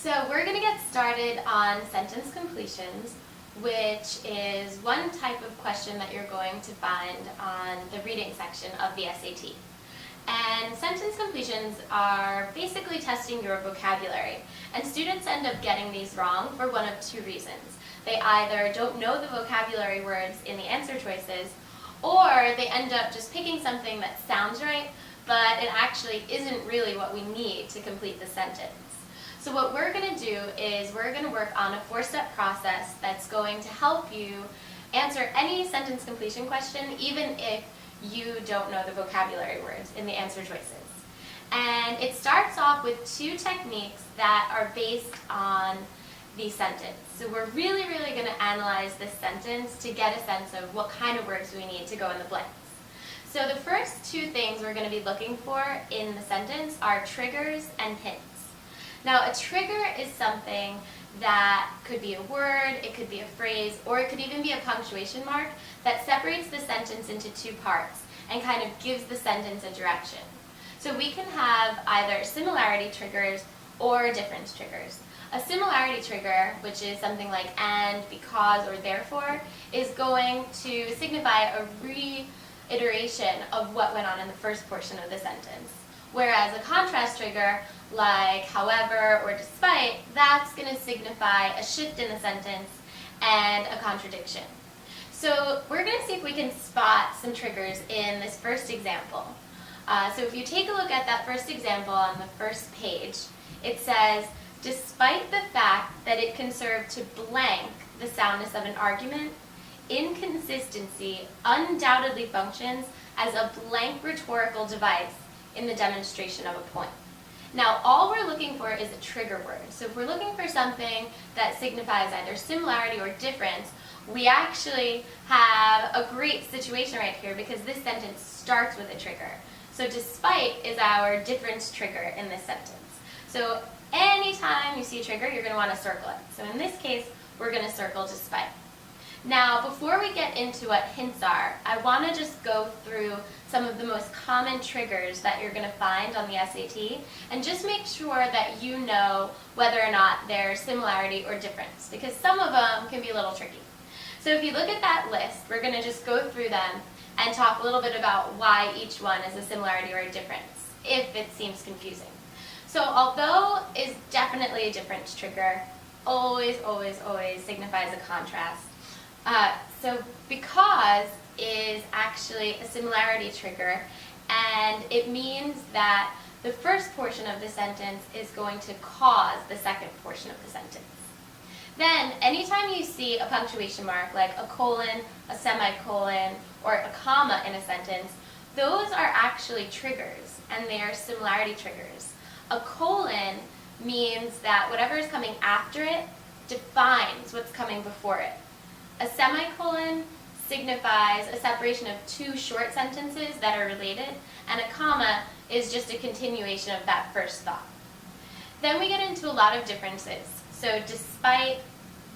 So we're going to get started on sentence completions, which is one type of question that you're going to find on the reading section of the SAT. And sentence completions are basically testing your vocabulary. And students end up getting these wrong for one of two reasons. They either don't know the vocabulary words in the answer choices, or they end up just picking something that sounds right, but it actually isn't really what we need to complete the sentence. So what we're going to do is we're going to work on a 4-step process that's going to help you answer any sentence completion question, even if you don't know the vocabulary words in the answer choices. And it starts off with 2 techniques that are based on the sentence. So we're really going to analyze this sentence to get a sense of what kind of words we need to go in the blanks. So the first 2 things we're going to be looking for in the sentence are triggers and hints. Now, a trigger is something that could be a word, it could be a phrase, or it could even be a punctuation mark that separates the sentence into 2 parts and kind of gives the sentence a direction. So we can have either similarity triggers or difference triggers. A similarity trigger, which is something like and, because, or therefore, is going to signify a reiteration of what went on in the first portion of the sentence. Whereas a contrast trigger, like however or despite, that's going to signify a shift in the sentence and a contradiction. So we're going to see if we can spot some triggers in this first example. So if you take a look at that first example on the first page, it says, despite the fact that it can serve to blank the soundness of an argument, inconsistency undoubtedly functions as a blank rhetorical device in the demonstration of a point. Now, all we're looking for is a trigger word. So if we're looking for something that signifies either similarity or difference, we actually have a great situation right here because this sentence starts with a trigger. So despite is our difference trigger in this sentence. So anytime you see a trigger, you're going to want to circle it. So in this case, we're going to circle despite. Now, before we get into what hints are, I want to just go through some of the most common triggers that you're going to find on the SAT and just make sure that you know whether or not they're similarity or difference, because some of them can be a little tricky. So if you look at that list, we're going to just go through them and talk a little bit about why each one is a similarity or a difference, if it seems confusing. So although is definitely a difference trigger, always signifies a contrast. So because is actually a similarity trigger, and it means that the first portion of the sentence is going to cause the second portion of the sentence. Then, anytime you see a punctuation mark like a colon, a semicolon, or a comma in a sentence, those are actually triggers, and they are similarity triggers. A colon means that whatever is coming after it defines what's coming before it. A semicolon signifies a separation of 2 short sentences that are related, and a comma is just a continuation of that first thought. Then we get into a lot of differences. So despite,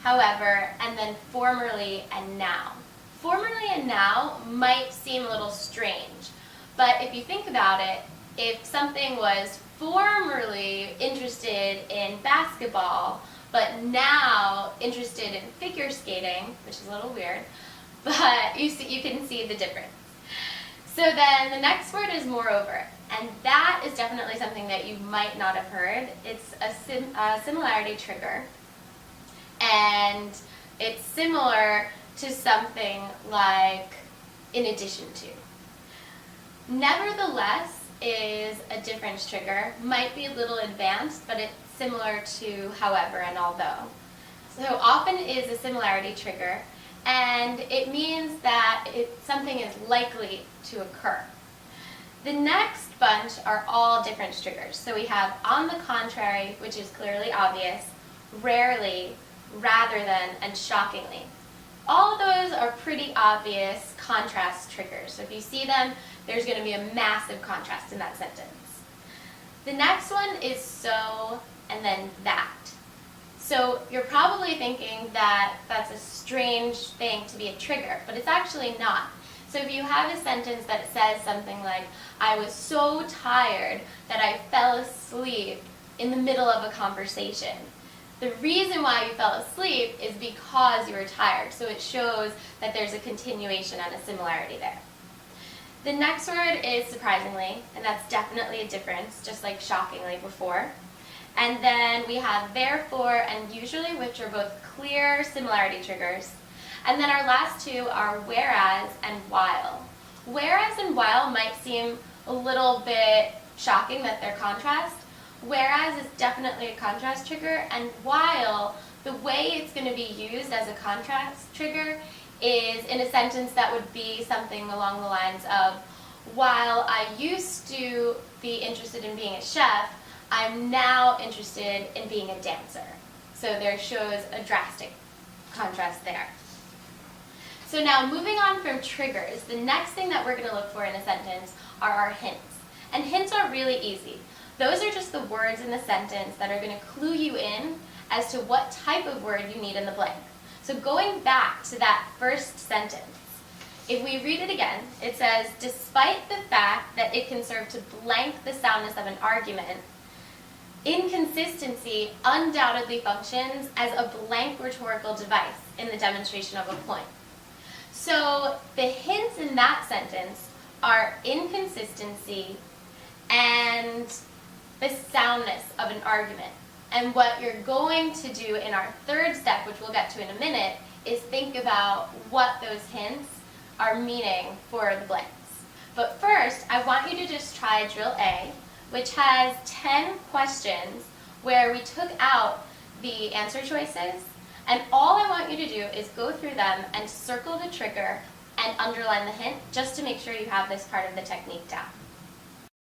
however, and then formerly and now. Formerly and now might seem a little strange, but if you think about it, if something was formerly interested in basketball, but now interested in figure skating, which is a little weird, but you can see the difference. So then the next word is moreover, and that is definitely something that you might not have heard. It's a similarity trigger, and it's similar to something like in addition to. Nevertheless is a difference trigger, might be a little advanced, but it's similar to however and although. So often is a similarity trigger, and it means that something is likely to occur. The next bunch are all difference triggers. So we have on the contrary, which is clearly obvious, rarely, rather than, and shockingly. All of those are pretty obvious contrast triggers. So if you see them, there's going to be a massive contrast in that sentence. The next one is so and then that. So you're probably thinking that that's a strange thing to be a trigger, but it's actually not. So if you have a sentence that says something like, I was so tired that I fell asleep in the middle of a conversation. The reason why you fell asleep is because you were tired, so it shows that there's a continuation and a similarity there. The next word is surprisingly, and that's definitely a difference, just like shockingly before. And then we have therefore and usually, which are both clear similarity triggers. And then our last two are whereas and while. Whereas and while might seem a little bit shocking that they're contrast. Whereas is definitely a contrast trigger, and while, the way it's going to be used as a contrast trigger is in a sentence that would be something along the lines of, while I used to be interested in being a chef, I'm now interested in being a dancer. So there shows a drastic contrast there. So now moving on from triggers, the next thing that we're going to look for in a sentence are our hints. And hints are really easy. Those are just the words in the sentence that are going to clue you in as to what type of word you need in the blank. So going back to that first sentence, if we read it again, it says, despite the fact that it can serve to blank the soundness of an argument, inconsistency undoubtedly functions as a blank rhetorical device in the demonstration of a point. So the hints in that sentence are inconsistency and the soundness of an argument. And what you're going to do in our third step, which we'll get to in a minute, is think about what those hints are meaning for the blanks. But first, I want you to just try drill A, which has 10 questions where we took out the answer choices, and all I want you to do is go through them and circle the trigger and underline the hint just to make sure you have this part of the technique down.